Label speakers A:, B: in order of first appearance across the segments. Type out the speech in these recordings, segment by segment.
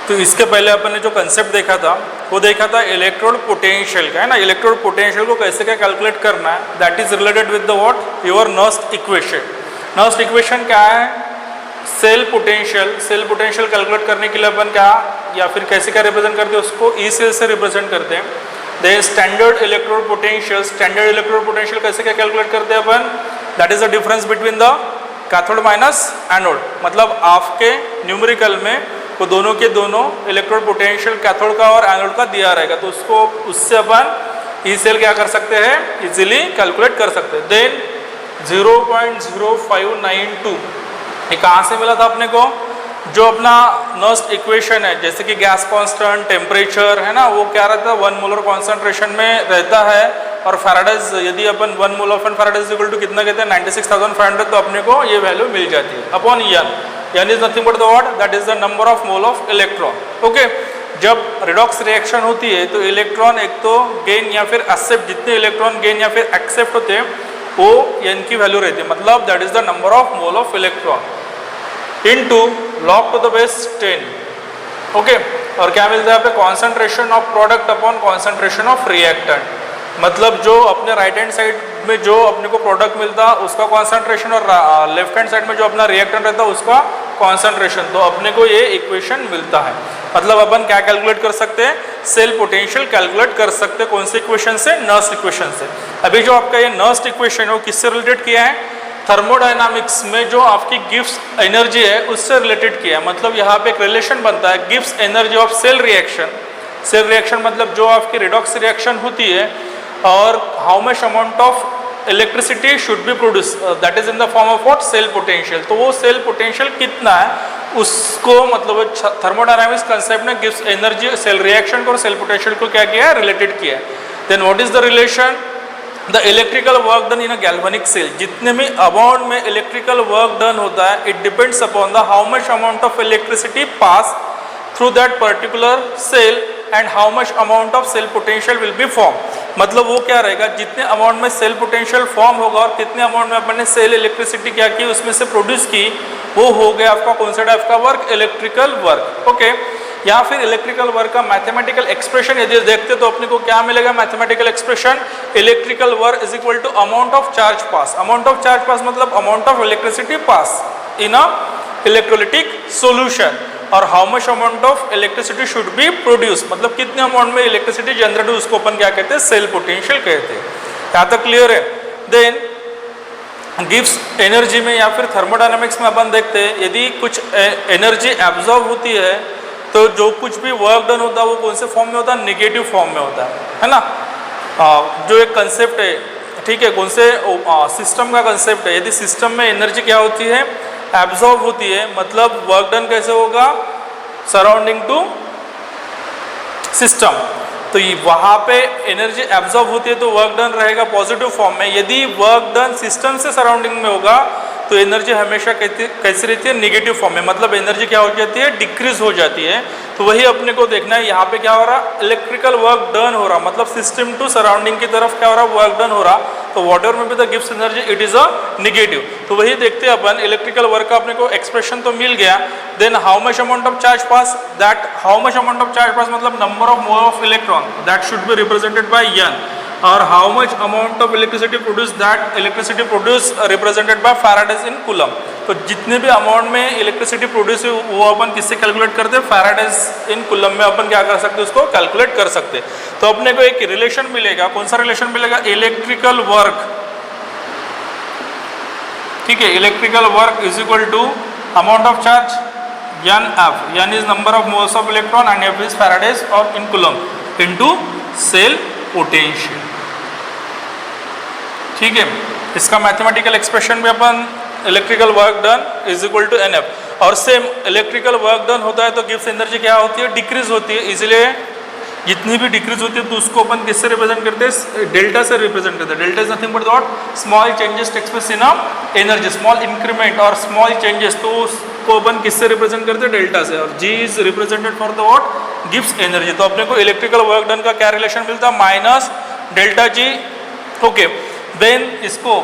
A: तो इसके पहले अपन ने जो कंसेप्ट देखा था वो देखा था इलेक्ट्रोड पोटेंशियल का, है ना। इलेक्ट्रोड पोटेंशियल को कैसे क्या कैलकुलेट करना है, that is related with the what, your Nernst equation. Nernst equation क्या है, सेल पोटेंशियल कैलकुलेट करने के लिए अपन क्या या फिर कैसे क्या रिप्रेजेंट करते हैं उसको, ई सेल से रिप्रेजेंट करते हैं। देन स्टैंडर्ड इलेक्ट्रोड पोटेंशियल कैसे क्या कैलकुलेट करते हैं अपन, that is the difference between the cathode minus anode. मतलब आपके न्यूमेरिकल में वो दोनों के दोनों इलेक्ट्रोड पोटेंशियल कैथोड का और एनोड का दिया रहेगा, तो उसको उससे अपन ई सेल क्या कर सकते हैं, इजीली कैलकुलेट कर सकते हैं। देन 0.0592 ये कहाँ से मिला था अपने को, जो अपना नर्स्ट इक्वेशन है, जैसे कि गैस कांस्टेंट, टेम्परेचर, है ना, वो क्या रहता है 1 मोलर कॉन्सेंट्रेशन में रहता है। और फैराडेज, यदि अपन 1 mole of Faradays equal to कितना कहते हैं 96,500, तो अपने को ये वैल्यू मिल जाती है upon n is nothing but the what, that is the number of mole of electron. Okay, जब रिडॉक्स रिएक्शन होती है तो इलेक्ट्रॉन एक तो गेन या फिर एक्सेप्ट, जितने इलेक्ट्रॉन गेन या फिर एक्सेप्ट होते हैं वो एन की वैल्यू रहती है, मतलब that is the number of mole of electron into log to the base 10। Okay, और क्या मिलता है यहाँ पे, concentration of product upon concentration of reactant. मतलब जो अपने राइट हैंड साइड में जो अपने को प्रोडक्ट मिलता है उसका कॉन्सेंट्रेशन और लेफ्ट हैंड साइड में जो अपना रिएक्टेंट रहता है उसका कॉन्सेंट्रेशन, तो अपने को ये इक्वेशन मिलता है। मतलब अपन क्या कैलकुलेट कर सकते हैं, सेल पोटेंशियल कैलकुलेट कर सकते हैं। कौन से इक्वेशन से, नर्स्ट इक्वेशन से। अभी जो आपका ये नर्स्ट इक्वेशन है वो किससे रिलेटेड किया है, थर्मोडायनामिक्स में जो आपकी गिब्स एनर्जी है उससे रिलेटेड किया है। मतलब यहाँ पे एक रिलेशन बनता है, Gibbs energy of cell reaction मतलब जो आपकी रिडॉक्स रिएक्शन होती है और how much amount of electricity should be produce, that is in the form of what, cell potential. तो वो सेल पोटेंशियल कितना है उसको, मतलब थर्मोडायनामिक्स कंसेप्ट ने गिब्स एनर्जी सेल रिएक्शन को और सेल पोटेंशियल को क्या किया है, रिलेटेड किया है। Then what is the relation, the electrical work done in a galvanic cell, जितने भी अमाउंट में इलेक्ट्रिकल वर्क डन होता है it depends upon the how much amount of electricity pass through that particular cell and how much amount of cell potential will be form. मतलब वो क्या रहेगा, जितने अमाउंट में सेल पोटेंशियल फॉर्म होगा और कितने अमाउंट में अपन ने सेल इलेक्ट्रिसिटी क्या की उसमें से प्रोड्यूस की, वो हो गया आपका कौन सा टाइप का वर्क, इलेक्ट्रिकल वर्क। ओके, या फिर इलेक्ट्रिकल वर्क का मैथमेटिकल एक्सप्रेशन यदि देखते तो अपने को क्या मिलेगा, mathematical expression, electrical work is equal to amount of charge pass. Amount of charge pass मतलब amount of electricity pass in a electrolytic solution, और how much amount of electricity should be produce, मतलब कितने amount में electricity generate हुई उसको अपन क्या कहते हैं, सेल पोटेंशियल कहते हैं। यहाँ तक क्लियर है। देन गिब्स एनर्जी में या फिर थर्मोडायनामिक्स में अपन देखते हैं यदि कुछ एनर्जी एब्जॉर्ब होती है तो जो कुछ भी वर्क डन होता है वो कौन से फॉर्म में होता है, नेगेटिव फॉर्म में होता है ना। जो एक कंसेप्ट है, ठीक है, कौन से सिस्टम का कंसेप्ट है, यदि सिस्टम में एनर्जी क्या होती है, एब्जॉर्ब होती है, मतलब वर्क डन कैसे होगा, सराउंडिंग टू सिस्टम, तो वहाँ पे एनर्जी एब्जॉर्ब होती है तो वर्क डन रहेगा पॉजिटिव फॉर्म में। यदि वर्क डन सिस्टम से सराउंडिंग में होगा तो एनर्जी हमेशा कैसी रहती है, निगेटिव फॉर्म में, मतलब एनर्जी क्या हो जाती है, डिक्रीज हो जाती है। तो वही अपने को देखना है, यहाँ पे क्या हो रहा, इलेक्ट्रिकल वर्क डन हो रहा, मतलब सिस्टम टू सराउंडिंग की तरफ क्या हो रहा, वर्क डन हो रहा, तो वॉट एवर में भी the gives energy it is a negative. तो वही देखते हैं अपन, इलेक्ट्रिकल वर्क का अपने को एक्सप्रेशन तो मिल गया। Then how much amount of charge pass, that how much amount of charge pass मतलब number of mole of electron, that should be represented by N, और how much amount of electricity produce, that electricity produce represented by faradays in coulomb. तो जितने भी अमाउंट में electricity produce हुई वो अपन किससे कैलकुलेट करते हैं, फैराडेज इन कूलम में अपन क्या कर सकते हैं, उसको कैलकुलेट कर सकते हैं। तो अपने को एक रिलेशन मिलेगा, कौन सा रिलेशन मिलेगा, इलेक्ट्रिकल वर्क, ठीक है, electrical work is equal to amount of charge N F, N is number of moles of electron and F is faradays और in coulomb into cell potential. ठीक है, इसका मैथमेटिकल एक्सप्रेशन भी अपन electrical work done is equal to N F, और same electrical work done होता है तो गिव्स एनर्जी क्या होती है, डिक्रीज होती है। इसलिए जितनी भी डिक्रीज होती है तो उसको अपन किससे रिप्रेजेंट करते हैं, डेल्टा से रिप्रेजेंट करते हैं। Delta is nothing but what, small changes takes place in energy, small increment और स्मॉल चेंजेस, तो उसको अपन किससे रिप्रेजेंट करते हैं, डेल्टा से, और G is represented for the what, गिव्स एनर्जी। तो अपने को इलेक्ट्रिकल वर्क डन का क्या रिलेशन मिलता है, minus delta G. Okay, then इसको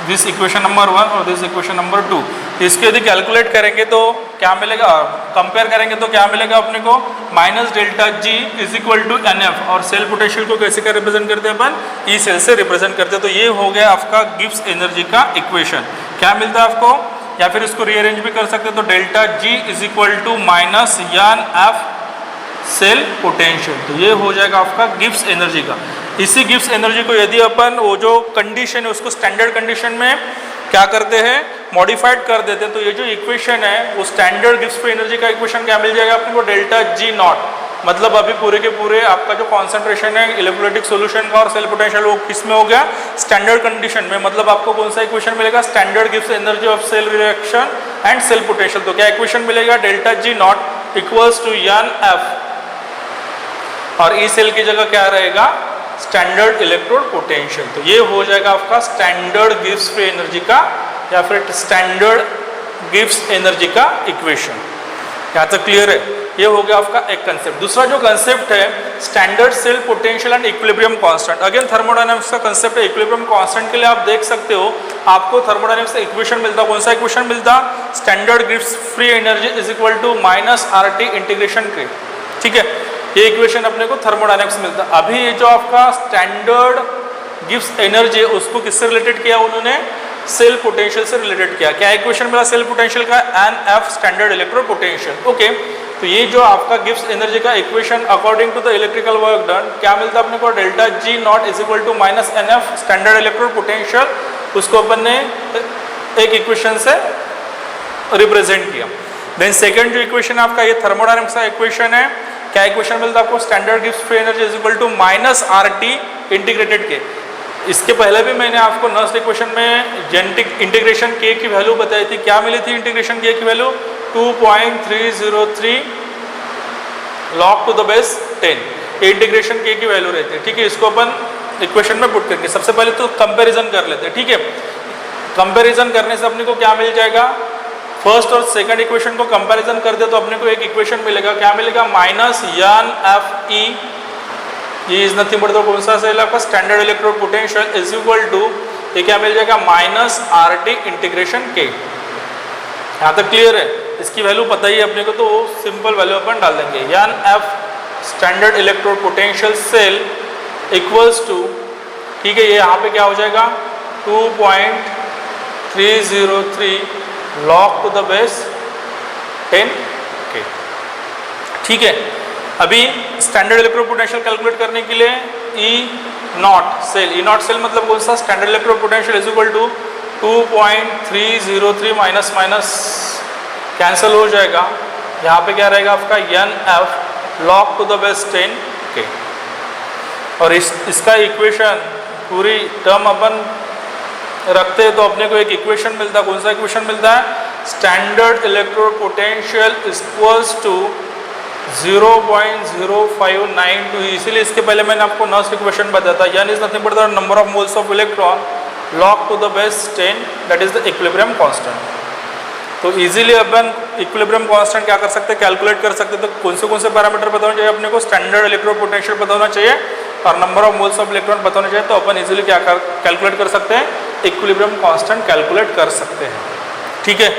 A: दिस इक्वेशन नंबर 1 और दिस इक्वेशन नंबर 2, इसके यदि कैलकुलेट करेंगे तो क्या मिलेगा, कंपेयर करेंगे तो क्या मिलेगा अपने को, minus delta G is equal to N F. और सेल पोटेंशियल को कैसे क्या रिप्रेजेंट करते हैं अपन, ई सेल से रिप्रेजेंट करते हैं। तो ये हो गया आपका गिब्स एनर्जी का इक्वेशन। क्या मिलता है आपको, या फिर इसको रीअरेंज भी कर सकते हैं, तो delta G is equal to minus n F cell potential. तो ये हो जाएगा आपका गिब्स एनर्जी का। इसी गिब्स एनर्जी को यदि अपन वो जो कंडीशन है उसको स्टैंडर्ड कंडीशन में क्या करते हैं, मॉडिफाइड कर देते हैं, तो ये जो इक्वेशन है वो स्टैंडर्ड गिब्स फ्री एनर्जी का इक्वेशन क्या मिल जाएगा अपने को, डेल्टा जी नॉट। मतलब अभी पूरे के पूरे आपका जो कॉन्सेंट्रेशन है इलेक्ट्रोलाइटिक सॉल्यूशन का और सेल पोटेंशियल वो किस में हो गया, स्टैंडर्ड कंडीशन में। मतलब आपको कौन सा इक्वेशन मिलेगा, standard Gibbs energy of cell reaction and cell potential. तो क्या इक्वेशन मिलेगा, delta G not equals to N F, और ई सेल की जगह क्या रहेगा, स्टैंडर्ड इलेक्ट्रोड पोटेंशियल। तो ये हो जाएगा आपका स्टैंडर्ड गिब्स फ्री एनर्जी का या फिर स्टैंडर्ड गिब्स एनर्जी का इक्वेशन। यहाँ तक क्लियर है, ये हो गया आपका एक कंसेप्ट। दूसरा जो कंसेप्ट है standard cell potential and equilibrium constant. Again thermodynamics का कंसेप्ट है। इक्विलिब्रियम कांस्टेंट के लिए आप देख सकते हो आपको थर्मोडायनामिक्स से इक्वेशन मिलता, कौन सा इक्वेशन मिलता, standard Gibbs free energy is equal to minus R T integration K. ठीक है, ये इक्वेशन अपने को थर्मोडायनामिक्स मिलता। अभी ये जो आपका स्टैंडर्ड गिब्स एनर्जी है उसको किससे रिलेटेड किया उन्होंने, सेल पोटेंशियल से रिलेटेड किया। क्या इक्वेशन मिला सेल पोटेंशियल का, n F standard electrode potential. Okay, तो ये जो आपका गिब्स एनर्जी का equation according to the electrical work done क्या मिलता अपने को, delta G not is equal to minus n F standard electrode potential. उसको अपन ने एक इक्वेशन से रिप्रेजेंट किया। देन सेकंड जो इक्वेशन आपका ये थर्मोडायनामिक्स का इक्वेशन है, क्या इक्वेशन मिलता है आपको, standard Gibbs free energy is equal to minus R T integrated K. इसके पहले भी मैंने आपको नर्स्ट इक्वेशन में जेनेटिक इंटीग्रेशन के की वैल्यू बताई थी। क्या मिली थी इंटीग्रेशन के की value, 2.303 log to the base 10। ये इंटीग्रेशन के की वैल्यू रहती है। ठीक है, इसको अपन इक्वेशन में पुट करके सबसे पहले तो कंपैरिजन कर लेते हैं। ठीक है, कंपैरिजन करने से अपने को क्या मिल जाएगा, फर्स्ट और सेकंड इक्वेशन को कंपैरिजन कर दे तो अपने को एक इक्वेशन मिलेगा। क्या मिलेगा, माइनस एन एफ ई, ये इज नथिंग बट कौन सा सेल आपका standard electrode potential is equal to, ये क्या मिल जाएगा, माइनस आर टी इंटीग्रेशन के। यहाँ तक क्लियर है, इसकी वैल्यू पता ही है अपने को, तो सिंपल वैल्यू अपन डाल देंगे। N F standard electrode potential cell equals to, ठीक है, ये यहाँ पे क्या हो जाएगा 2.303 लॉग टू द बेस 10 के। ठीक है, अभी स्टैंडर्ड इलेक्ट्रोड पोटेंशियल कैलकुलेट करने के लिए ई नॉट सेल मतलब कौन सा, standard electrode potential is equal to 2.303 minus minus cancel हो जाएगा। यहाँ पे क्या रहेगा आपका n F log to the base 10 K. और इसका इक्वेशन पूरी टर्म अपन रखते हैं तो अपने को एक इक्वेशन मिलता है। कौन सा इक्वेशन मिलता है, standard electrode potential equals to 0.0592। इसीलिए इसके पहले मैंने आपको नर्स्ट इक्वेशन बताया था, यानी is nothing but the number of moles of electron log to the base 10, that is the equilibrium constant. तो इजीली अपन इक्विलिब्रियम कांस्टेंट क्या कर सकते हैं, कैलकुलेट कर सकते हैं। तो कौन से पैरामीटर पता होना चाहिए अपने को, स्टैंडर्ड इलेक्ट्रोड पोटेंशियल पता होना चाहिए और number of moles of electron पता होना चाहिए। तो अपन इजीली क्या कैलकुलेट कर सकते हैं, इक्विलिब्रियम कांस्टेंट कैलकुलेट कर सकते हैं। ठीक है,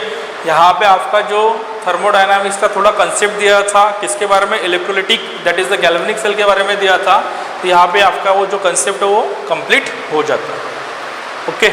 A: यहाँ पे आपका जो थर्मोडायनामिक्स का थोड़ा कंसेप्ट दिया था किसके बारे में, electrolytic that is the galvanic cell के बारे में दिया था। तो यहाँ पे आपका वो जो कंसेप्ट है वो कंप्लीट हो जाता है। ओके।